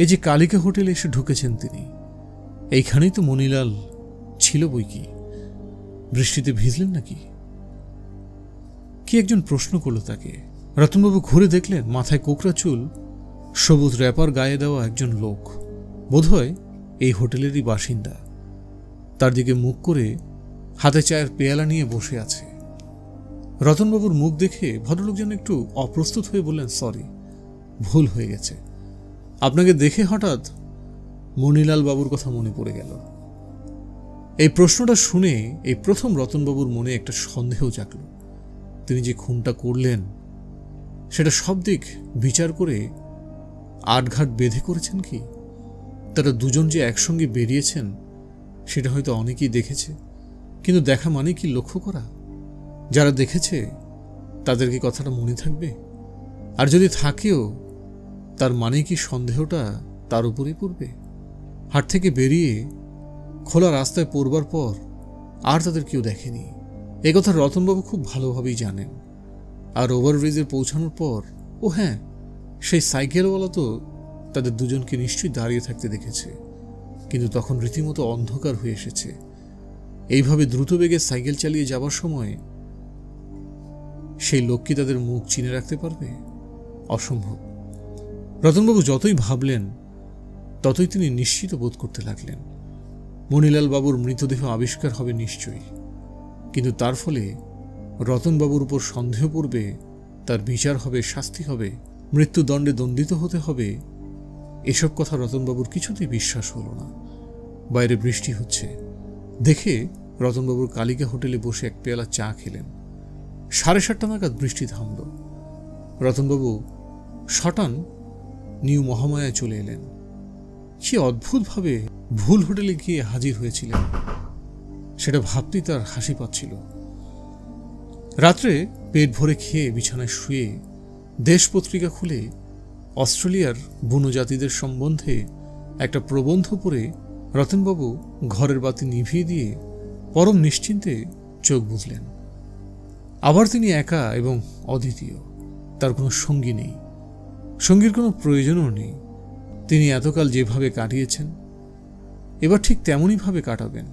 এই যে কালিকা হোটেলে এসে ঢুকেছেন তিনি, এইখানেই তো মণিলাল ছিল বই কি। বৃষ্টিতে ভিজলেন নাকি? কি একজন প্রশ্ন করল তাকে। রতনবাবু ঘুরে দেখলেন মাথায় কোকড়া চুল, সবুজ র্যাপার গায়ে দেওয়া একজন লোক, বোধহয় এই হোটেলেরই বাসিন্দা। তার দিকে মুখ করে হাতে চায়ের পেয়ালা নিয়ে বসে আছে। রতনবাবুর মুখ দেখে ভদ্রলোক যেন একটু অপ্রস্তুত হয়ে বললেন, সরি, ভুল হয়ে গেছে। আপনাকে দেখে হঠাৎ মণিলাল বাবুর কথা মনে পড়ে গেল। এই প্রশ্নটা শুনে এই প্রথম রতনবাবুর মনে একটা সন্দেহ জাগল। তিনি যে খুনটা করলেন সেটা সব দিক বিচার করে আটঘাট বেঁধে করেছেন কি? তারা দুজন যে একসঙ্গে বেরিয়েছেন সেটা হয়তো অনেকেই দেখেছে, কিন্তু দেখা মানে কি লক্ষ্য করা? যারা দেখেছে তাদের কি কথাটা মনে থাকবে? আর যদি থাকেও, তার মানে কি সন্দেহটা তার উপরেই পড়বে? হাট থেকে বেরিয়ে খোলা রাস্তায় পড়বার পর আর তাদের কেউ দেখেনি, এ কথা রতনবাবু খুব ভালোভাবেই জানেন। আর ওভারব্রিজে পৌঁছানোর পর, ও হ্যাঁ, সেই সাইকেলওয়ালা তো তাদের দুজনকে নিশ্চয়ই দাঁড়িয়ে থাকতে দেখেছে, কিন্তু তখন রীতিমতো অন্ধকার হয়ে এসেছে। এইভাবে দ্রুত বেগে সাইকেল চালিয়ে যাবার সময় সেই লোক কি তাদের মুখ চিনে রাখতে পারবে? অসম্ভব। রতনবাবু যতই ভাবলেন ততই তিনি নিশ্চিত বোধ করতে লাগলেন মণিলাল বাবুর মৃতদেহ আবিষ্কার হবে নিশ্চয়ই, কিন্তু তার ফলে রতনবাবুর উপর সন্দেহ পড়বে, তার বিচার হবে, শাস্তি হবে, মৃত্যুদণ্ডে দণ্ডিত হতে হবে। এসব কথা রতনবাবুর কিছুতেই বিশ্বাস হল না। বাইরে বৃষ্টি হচ্ছে দেখে রতনবাবুর কালিকা হোটেলে বসে এক পেয়ালা চা খেলেন। 7:30 নাগাদ বৃষ্টি থামল। রতনবাবু শটান নিউ মহামায়ায় চলে এলেন। কি অদ্ভুতভাবে ভুল হোটেলে গিয়ে হাজির হয়েছিলেন সেটা ভাবতেই তার হাসি পাচ্ছিল। রাত্রে পেট ভরে খেয়ে বিছানায় শুয়ে দেশ পত্রিকা খুলে অস্ট্রেলিয়ার বুনো জাতিদের সম্বন্ধে একটা প্রবন্ধ পড়ে রতনবাবু ঘরের বাতি নিভিয়ে দিয়ে পরম নিশ্চিন্তে চোখ বুঝলেন। আবার তিনি একা এবং অদ্বিতীয়, তার কোনো সঙ্গী নেই, সঙ্গীর কোনো প্রয়োজনও নেই। তিনি এতকাল যেভাবে কাটিয়েছেন এবার ঠিক তেমনইভাবে কাটাবেন।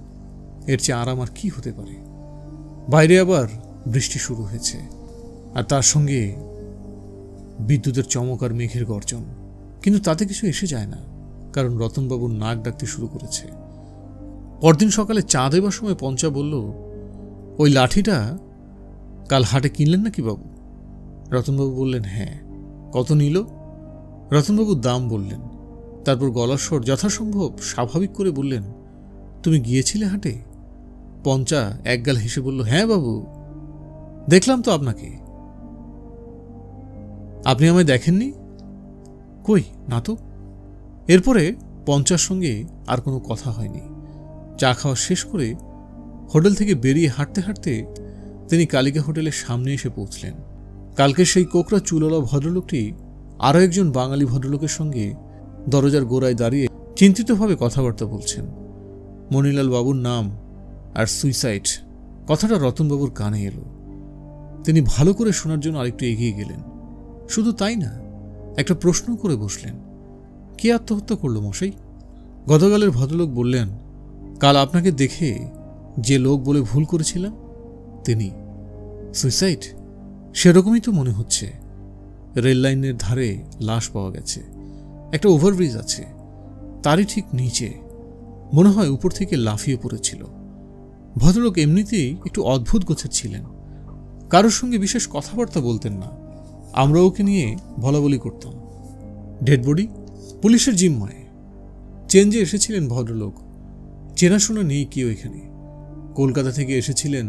এর চেয়ে আরাম আর কি হতে পারে? বাইরে আবার বৃষ্টি শুরু হয়েছে, আর তার সঙ্গে বিদ্যুতের চমক আর মেঘের গর্জন, কিন্তু তাতে কিছু এসে যায় না, কারণ রতনবাবুর নাক ডাকতে শুরু করেছে। পরদিন সকালে চা দেবার সময় পঞ্চা বলল, ওই লাঠিটা কাল হাটে কিনলেন নাকি বাবু? রতনবাবু বললেন, হ্যাঁ। কত নিল? রতনবাবু দাম বললেন, তারপর গলার স্বর যথাসম্ভব স্বাভাবিক করে বললেন, তুমি গিয়েছিলে হাটে? পঞ্চা একগাল হেসে বলল, হ্যাঁ বাবু, দেখলাম তো আপনাকে। আপনি আমায় দেখেননি? কই না তো। এরপরে পঞ্চার সঙ্গে আর কোনো কথা হয়নি। চা খাওয়া শেষ করে হোটেল থেকে বেরিয়ে হাঁটতে হাঁটতে তিনি কালিকা হোটেলের সামনে এসে পৌঁছলেন। কালকে সেই কোকড়া চুলওয়ালা ভদ্রলোকটি আরও একজন বাঙালি ভদ্রলোকের সঙ্গে দরজার গোড়ায় দাঁড়িয়ে চিন্তিতভাবে কথাবার্তা বলছেন। মণিলাল বাবুর নাম আর সুইসাইড কথাটা রতনবাবুর কানে এলো। তিনি ভালো করে শোনার জন্য আরেকটু এগিয়ে গেলেন। শুধু তাই না, একটা প্রশ্ন করে বসলেন, কে আত্মহত্যা করল মশাই? গতকালের ভদ্রলোক বললেন, কাল আপনাকে দেখে যে লোক বলে ভুল করেছিলাম তিনি। সুইসাইড? সেরকমই তো মনে হচ্ছে। রেল লাইনের ধারে লাশ পাওয়া গেছে, একটা ওভারব্রিজ আছে, তারই ঠিক নিচে, মনে হয় উপর থেকে লাফিয়ে পড়েছিল। ভদ্রলোক এমনিতেই একটু অদ্ভুত গোছের ছিলেন, কারোর সঙ্গে বিশেষ কথাবার্তা বলতেন না। আমরা ওকে নিয়ে বলাবলি করতাম। Dead body? পুলিশের জিম্মায়। চেঞ্জে এসেছিলেন ভদ্রলোক, চেনাশোনা নেই কেউ এখানে। কলকাতা থেকে এসেছিলেন,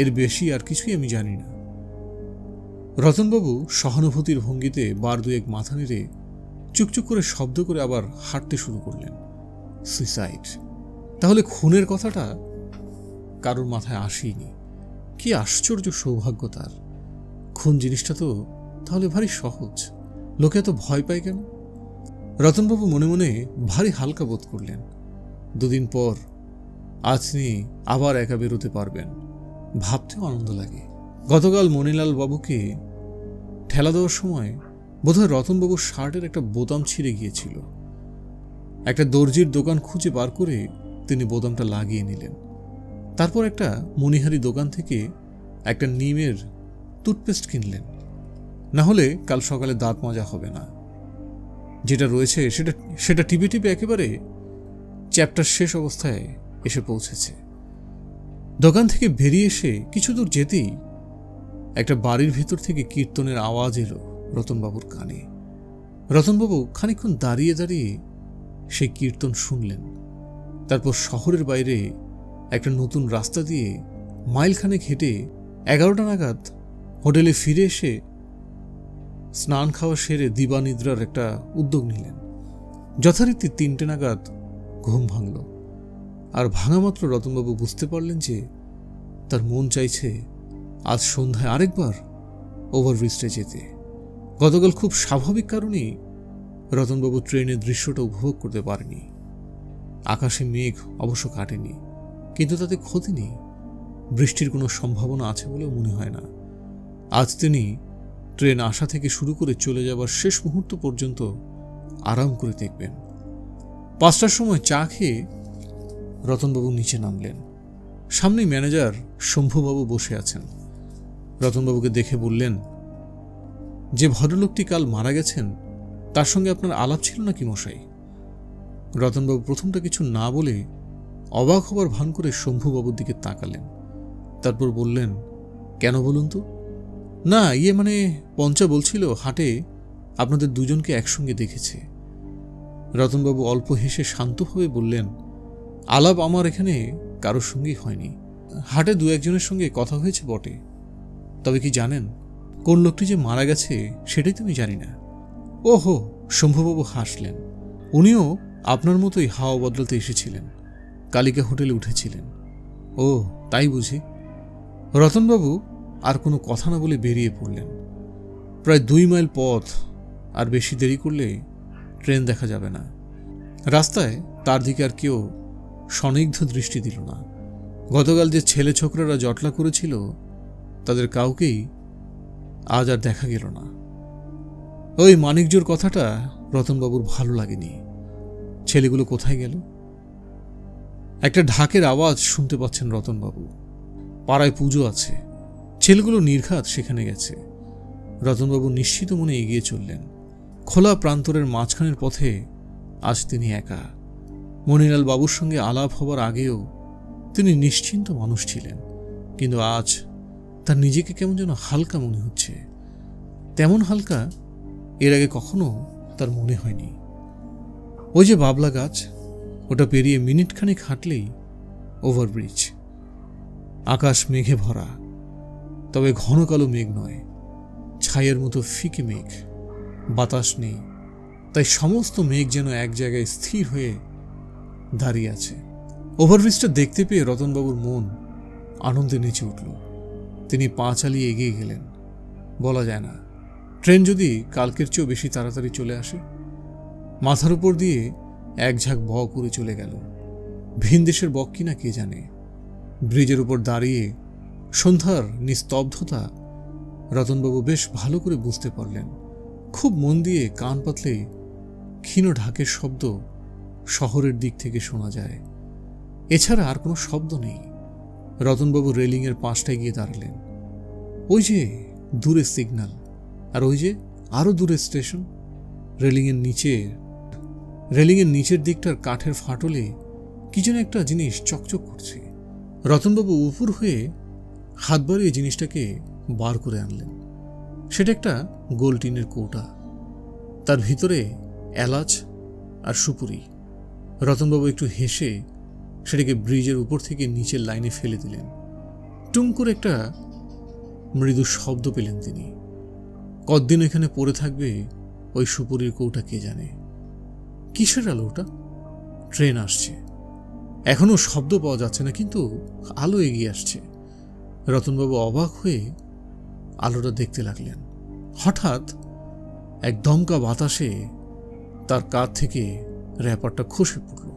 এর বেশি আর কিছুই আমি জানি না। রতনবাবু সহানুভূতির ভঙ্গিতে বার দুয়েক মাথা নেড়ে চুকচুক করে শব্দ করে আবার হাঁটতে শুরু করলেন। সুইসাইড? তাহলে খুনের কথাটা কারোর মাথায় আসেনি। কি আশ্চর্য সৌভাগ্য তার! খুন জিনিসটা তো তাহলে ভারী সহজ, লোকে এত ভয় পায় কেন? রতনবাবু মনে মনে ভারী হালকা বোধ করলেন। দুদিন পর আজ তিনি আবার একা বেরোতে পারবেন, ভাবতেও আনন্দ লাগে। গতকাল মণিলাল বাবুকে ঠেলা দেওয়ার সময় বোধহয় রতনবাবুর শার্টের একটা বোতাম ছিঁড়ে গিয়েছিল। একটা দর্জির দোকান খুঁজে বার করে তিনি বোতামটা লাগিয়ে নিলেন। তারপর একটা মণিহারি দোকান থেকে একটা নিমের টুথপেস্ট কিনলেন, না হলে কাল সকালে দাঁত মাজা হবে না। যেটা রয়েছে সেটা টিপে টিপে একেবারে চ্যাপ্টার শেষ অবস্থায় এসে পৌঁছেছে। দোকান থেকে বেরিয়ে এসে কিছু দূর যেতেই একটা বাড়ির ভেতর থেকে কীর্তনের আওয়াজ এলো রতনবাবুর কানে। রতনবাবু খানিকক্ষণ দাঁড়িয়ে দাঁড়িয়ে সেই কীর্তন শুনলেন। তারপর শহরের বাইরে একটা নতুন রাস্তা দিয়ে মাইলখানেক হেঁটে 11টা নাগাদ হোটেলে ফিরে এসে স্নান খাওয়া সেরে দিবানিদ্রার একটা উদ্যোগ নিলেন। যথারীতি 3টে নাগাদ ঘুম ভাঙল। আর ভাঙামাত্র রতনবাবু বুঝতে পারলেন যে তার মন চাইছে আজ সন্ধ্যায় আরেকবার ওভারব্রিজে যেতে। গতকাল খুব স্বাভাবিক কারণেই রতনবাবু ট্রেনের দৃশ্যটা উপভোগ করতে পারেনি। আকাশে মেঘ অবশ্য কাটেনি, কিন্তু তাতে ক্ষতি নেই। বৃষ্টির কোনো সম্ভাবনা আছে বলেও মনে হয় না। আজ তিনি ট্রেন আসা থেকে শুরু করে চলে যাবার শেষ মুহূর্ত পর্যন্ত আরাম করে দেখবেন। 5টার সময় চা খেয়ে রতনবাবু নিচে নামলেন। সামনেই ম্যানেজার শম্ভুবাবু বসে আছেন। রতনবাবুকে দেখে বললেন, যে ভদ্রলোকটি কাল মারা গেছেন তার সঙ্গে আপনার আলাপ ছিল নাকি মশাই? রতনবাবু প্রথমটা কিছু না বলে অবাক হবার ভান করে শম্ভুবাবুর দিকে তাকালেন। তারপর বললেন, কেন বলুন তো? না, মানে পঞ্চা বলছিল হাটে আপনাদের দুজনকে একসঙ্গে দেখেছে। রতনবাবু অল্প হেসে শান্তভাবে বললেন, আলাপ আমার এখানে কারোর সঙ্গেই হয়নি। হাটে 2-1জনের সঙ্গে কথা হয়েছে বটে, তবে কি জানেন কোন লোকটি যে মারা গেছে সেটাই তো আমি জানি না। ওহো, শম্ভুবাবু হাসলেন। উনিও আপনার মতোই হাওয়া বদলাতে এসেছিলেন, কালিকা হোটেলে উঠেছিলেন। ও তাই বুঝি? রতনবাবু আর কোনো কথা না বলে বেরিয়ে পড়লেন। প্রায় 2 মাইল পথ, আর বেশি দেরি করলে ট্রেন দেখা যাবে না। রাস্তায় তার দিকে আর কেউ সনিগ্ধ দৃষ্টি দিল না। গতকাল যে ছেলে ছোকরারা জটলা করেছিল তাদের কাউকেই আজ আর দেখা গেল না। ওই মানিকজোর কথাটা রতনবাবুর ভালো লাগেনি। ছেলেগুলো কোথায় গেল? একটা ঢাকের আওয়াজ শুনতে পাচ্ছেন রতনবাবু। পাড়ায় পুজো আছে, ছেলেগুলো নির্ঘাত সেখানে গেছে। রতনবাবু নিশ্চিত মনে এগিয়ে চললেন। খোলা প্রান্তরের মাঝখানের পথে আজ তিনি একা। মণিলাল বাবুর সঙ্গে আলাপ হবার আগেও তিনি নিশ্চিন্ত মানুষ ছিলেন, কিন্তু আজ তার নিজেকে কেমন যেন হালকা মনে হচ্ছে। তেমন হালকা এর আগে কখনো তার মনে হয়নি। ওই যে বাবলা গাছ, ওটা পেরিয়ে মিনিটখানেক হাঁটলেই ওভারব্রিজ। আকাশ মেঘে ভরা, তবে ঘন কালো মেঘ নয়, ছাইয়ের মতো ফিকে মেঘ। বাতাস নেই, তাই সমস্ত মেঘ যেন এক জায়গায় স্থির হয়ে দাঁড়িয়ে আছে। ওভারব্রিজটা দেখতে পেয়ে রতনবাবুর মন আনন্দে নেচে উঠল। তিনি পা চালিয়ে এগিয়ে গেলেন। বলা যায় না, ট্রেন যদি কালকের চেয়েও বেশি তাড়াতাড়ি চলে আসে। মাথার উপর দিয়ে এক ঝাঁক বক উড়ে চলে গেল। ভিন দেশের বক কিনা কে জানে। ব্রিজের উপর দাঁড়িয়ে সন্ধ্যার নিস্তব্ধতা রতনবাবু বেশ ভালো করে বুঝতে পারলেন। খুব মন দিয়ে কান পাতলে ক্ষীণ ঢাকের শব্দ শহরের দিক থেকে শোনা যায়। এছাড়া আর কোনো শব্দ নেই। রতনবাবু রেলিংয়ের পাশটায় গিয়ে দাঁড়ালেন। ওই যে দূরে সিগন্যাল, আর ওই যে আরো দূরে স্টেশন। রেলিংয়ের নিচের দিকটার কাঠের ফাটলে কি যেন একটা জিনিস চকচক করছে। রতনবাবু উপর হয়ে হাত বাড়িয়ে জিনিসটাকে বার করে আনলেন। সেটা একটা গোল টিনের কৌটা, তার ভিতরে এলাচ আর সুপুরি। রতনবাবু একটু হেসে সেটাকে ব্রিজের উপর থেকে নিচের লাইনে ফেলে দিলেন। টুং করে একটা মৃদু শব্দ পেলেন তিনি। কতদিন এখানে পড়ে থাকবে ওই সুপুরির কৌটা কে জানে। কিসের আলো ওটা? ট্রেন আসছে। এখনো শব্দ পাওয়া যাচ্ছে না, কিন্তু আলো এগিয়ে আসছে। রতনবাবু অবাক হয়ে আলোটা দেখতে লাগলেন। হঠাৎ এক দমকা বাতাসে তার কাঁধ থেকে র্যাপারটা খসে পড়ল।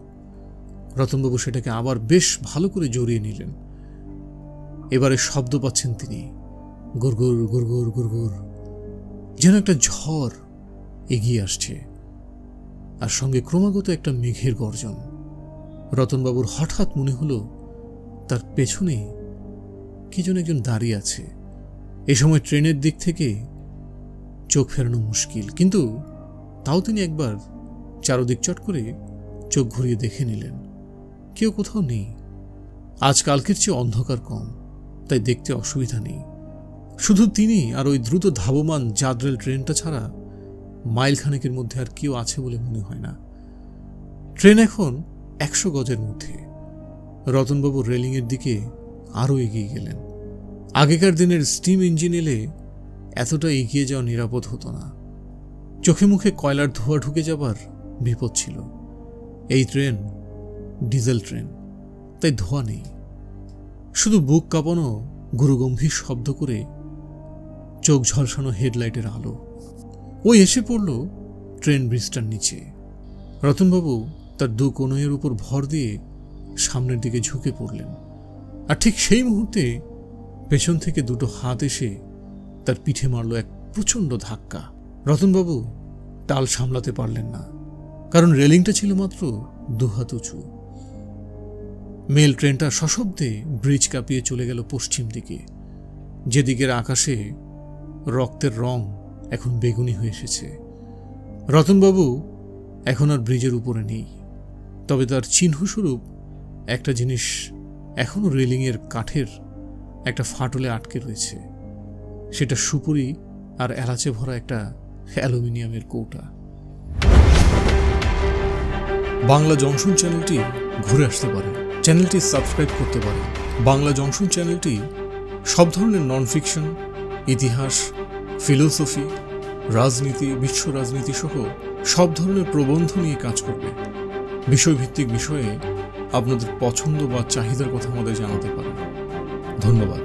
রতনবাবু সেটাকে আবার বেশ ভালো করে জড়িয়ে নিলেন। এবারে শব্দ পাচ্ছেন তিনি, গুরগুর গুরগুর গুরগুর, যেন একটা ঝড় এগিয়ে আসছে, আর সঙ্গে ক্রমাগত একটা মেঘের গর্জন। রতনবাবুর হঠাৎ মনে হলো তার পেছনে কে যেন একজন দাঁড়িয়ে আছে। এই সময় ট্রেনের দিক থেকে চোখ ফেরানো মুশকিল, কিন্তু তাও তিনি একবার চারদিক চট করে চোখ ঘুরিয়ে দেখে নিলেন। কেউ কোথাও নেই। আজকালকের চেয়ে অন্ধকার কম, তাই দেখতে অসুবিধা নেই। শুধু তিনি আর ওই দ্রুত ধাবমান জাদরেল ট্রেনটা ছাড়া মাইলখানেকের মধ্যে আর কেউ আছে বলে মনে হয় না। ট্রেন এখন 100 গজের মধ্যে। রতনবাবু রেলিংয়ের দিকে আরও এগিয়ে গেলেন। আগেকার দিনের স্টিম ইঞ্জিন এলে এতটা এগিয়ে যাওয়া নিরাপদ হতো না। চোখে মুখে কয়লার ধোঁয়া ঢুকে যাবার বিপদ ছিল। এই ট্রেন ডিজেল ট্রেন, তাই ধোঁয়া নেই, শুধু বুক কাঁপানো গুরুগম্ভীর শব্দ করে চোখ ঝলসানো হেডলাইটের আলো। ওই এসে পড়ল ট্রেন ব্রিজটার নিচে। রতনবাবু তার দু কনুইয়ের উপর ভর দিয়ে সামনের দিকে ঝুঁকে পড়লেন, আর ঠিক সেই মুহূর্তে পেছন থেকে দুটো হাত এসে তার পিঠে মারল এক প্রচণ্ড ধাক্কা। রতনবাবু টাল সামলাতে পারলেন না, কারণ রেলিংটা ছিল মাত্র 2 হাত উঁচু। মেল ট্রেনটা সশব্দে ব্রিজ কাঁপিয়ে চলে গেল পশ্চিম দিকে, যেদিকের আকাশে রক্তের রং এখন বেগুনি হয়ে এসেছে। রতনবাবু এখন আর ব্রিজের উপরে নেই, তবে তার চিহ্নস্বরূপ একটা জিনিস এখনো রেলিংয়ের কাঠের একটা ফাটলে আটকে রয়েছে। সেটা সুপুরি আর এলাচে ভরা একটা অ্যালুমিনিয়ামের কৌটা। বাংলা জংশন চ্যানেলটি ঘুরে আসতে পারে, চ্যানেলটি সাবস্ক্রাইব করতে পারে। বাংলা জংশন চ্যানেলটি সব ধরনের নন ফিকশন, ইতিহাস, ফিলোসফি, রাজনীতি, বিশ্ব রাজনীতি সহ সব ধরনের প্রবন্ধ নিয়ে কাজ করবে। বিষয়ভিত্তিক বিষয়ে আপনাদের পছন্দ বা চাহিদার কথা আমাদের জানাতে পারেন। ধন্যবাদ।